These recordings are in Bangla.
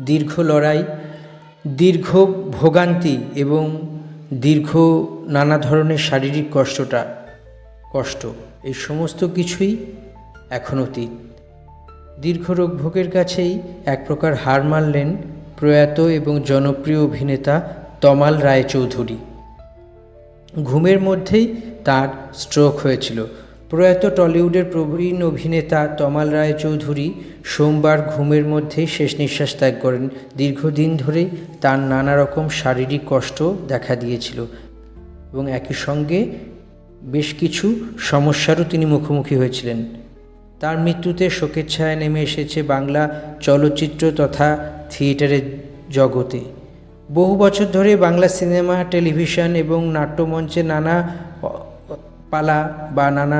দীর্ঘ লড়াই, দীর্ঘ ভোগান্তি এবং দীর্ঘ নানা ধরনের শারীরিক কষ্ট এই সমস্ত কিছুই এখন অতীত। দীর্ঘ রোগভোগের কাছেই এক প্রকার হার মানলেন প্রয়াত এবং জনপ্রিয় অভিনেতা তমাল রায়চৌধুরী। ঘুমের মধ্যেই তার স্ট্রোক হয়েছিল। প্রয়াত টলিউডের প্রবীণ অভিনেতা তমাল রায়চৌধুরী সোমবার ঘুমের মধ্যেই শেষ নিঃশ্বাস ত্যাগ করেন। দীর্ঘদিন ধরেই তার নানা রকম শারীরিক কষ্ট দেখা দিয়েছিল এবং একই সঙ্গে বেশ কিছু সমস্যারও তিনি মুখোমুখি হয়েছিলেন। তার মৃত্যুতে শোকের ছায়া নেমে এসেছে বাংলা চলচ্চিত্র তথা থিয়েটারের জগতে। বহু বছর ধরে বাংলা সিনেমা, টেলিভিশন এবং নাট্যমঞ্চে নানা পালা বা নানা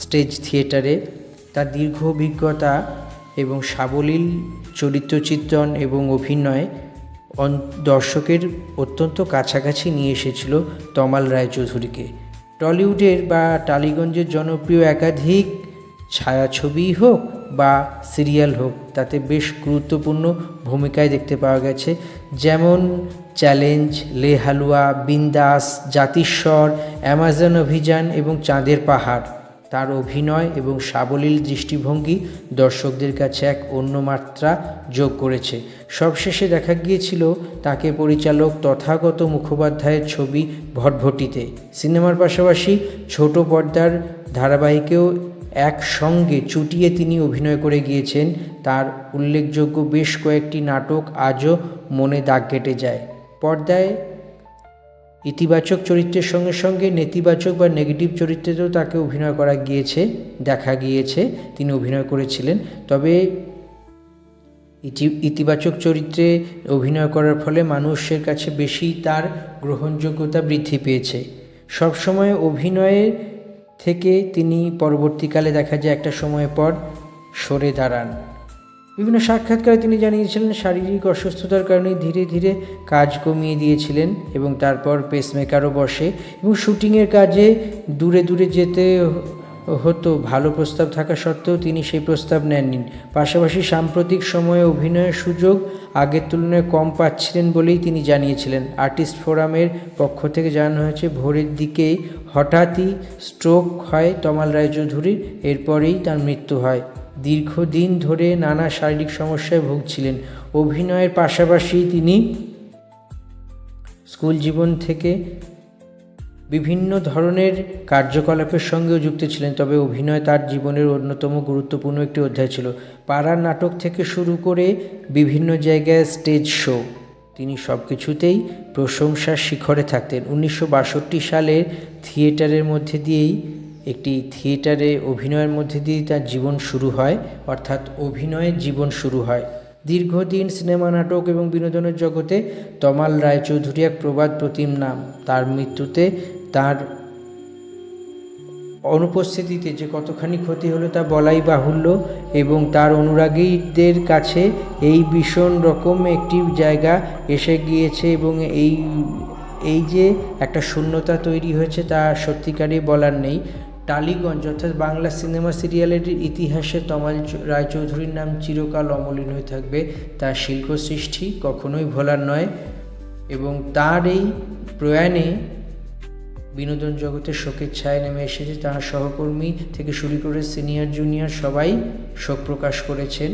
স্টেজ থিয়েটারে তার দীর্ঘ অভিজ্ঞতা এবং সাবলীল চরিত্রচিত্রণ এবং অভিনয় দর্শকের অত্যন্ত কাছাকাছি নিয়ে এসেছিল তমাল রায়চৌধুরীকে। টলিউডের বা টালিগঞ্জের জনপ্রিয় একাধিক ছায়াছবি হোক বা সিরিয়াল হোক, তাতে বেশ গুরুত্বপূর্ণ ভূমিকায় দেখতে পাওয়া গেছে, যেমন চ্যালেঞ্জ, লে হালুয়া, বিন্দাস, জাতিস্বর, অ্যামাজন অভিযান এবং চাঁদের পাহাড়। তার অভিনয় এবং সাবলীল দৃষ্টিভঙ্গি দর্শকদের কাছে এক অন্য মাত্রা যোগ করেছে। সবশেষে দেখা গিয়েছিল তাকে পরিচালক তথাগত মুখোপাধ্যায়ের ছবি ভটভটিতে। সিনেমার পাশাপাশি ছোট পর্দার ধারাবাহিকেও একসঙ্গে চুটিয়ে তিনি অভিনয় করে গিয়েছেন। তার উল্লেখযোগ্য বেশ কয়েকটি নাটক আজও মনে দাগ কেটে যায়। পর্দায় ইতিবাচক চরিত্রের সঙ্গে সঙ্গে নেতিবাচক বা নেগেটিভ চরিত্রেও তাকে অভিনয় করা গিয়েছে, দেখা গিয়েছে তিনি অভিনয় করেছিলেন। তবে ইতিবাচক চরিত্রে অভিনয় করার ফলে মানুষের কাছে বেশি তার গ্রহণযোগ্যতা বৃদ্ধি পেয়েছে। সবসময় অভিনয়ের থেকে তিনি পরবর্তীকালে দেখা যায় একটা সময় পর সরে দাঁড়ান। বিভিন্ন সাক্ষাৎকারে তিনি জানিয়েছিলেন শারীরিক অসুস্থতার কারণে ধীরে ধীরে কাজ কমিয়ে দিয়েছিলেন এবং তারপর পেসমেকারও বসে এবং শুটিংয়ের কাজে দূরে দূরে যেতে হতো। ভালো প্রস্তাব থাকা সত্ত্বেও তিনি সেই প্রস্তাব নেননি। পাশাপাশি সাম্প্রতিক সময়ে অভিনয়ের সুযোগ আগের তুলনায় কম পাচ্ছিলেন বলেই তিনি জানিয়েছিলেন। আর্টিস্ট ফোরামের পক্ষ থেকে জানানো হয়েছে, ভোরের দিকে হঠাৎই স্ট্রোক হয় তমাল রায়চৌধুরীর, এরপরেই তার মৃত্যু হয়। দীর্ঘদিন ধরে নানা শারীরিক সমস্যায় ভুগছিলেন। অভিনয়ের পাশাপাশি তিনি স্কুল জীবন থেকে বিভিন্ন ধরনের কার্যকলাপের সঙ্গেও যুক্ত ছিলেন। তবে অভিনয় তার জীবনের অন্যতম গুরুত্বপূর্ণ একটি অধ্যায় ছিল। পাড়ার নাটক থেকে শুরু করে বিভিন্ন জায়গায় স্টেজ শো, তিনি সব কিছুতেই প্রশংসার শিখরে থাকতেন। 1962 সালের থিয়েটারে অভিনয়ের মধ্যে দিয়েই তার জীবন শুরু হয়, অর্থাৎ অভিনয়ের জীবন শুরু হয়। দীর্ঘদিন সিনেমা, নাটক এবং বিনোদনের জগতে তমাল রায়চৌধুরী এক প্রবাদ প্রতিম নাম। তার মৃত্যুতে তার অনুপস্থিতিতে যে কতখানি ক্ষতি হলো তা বলাই বাহুল্য এবং তার অনুরাগীদের কাছে এই ভীষণ রকম একটি জায়গা এসে গিয়েছে এবং এই যে একটা শূন্যতা তৈরি হয়েছে তা সত্যিকারই বলার নেই। টালিগঞ্জ অর্থাৎ বাংলা সিনেমা সিরিয়ালের ইতিহাসে তমাল রায়চৌধুরীর নাম চিরকাল অমলিন হয়ে থাকবে। তার শিল্প সৃষ্টি কখনোই ভোলার নয় এবং তার এই প্রয়াণে বিনোদন জগতে শোকের ছায়া নেমে এসেছে। তার সহকর্মী থেকে শুরু করে সিনিয়র জুনিয়র সবাই শোক প্রকাশ করেছেন।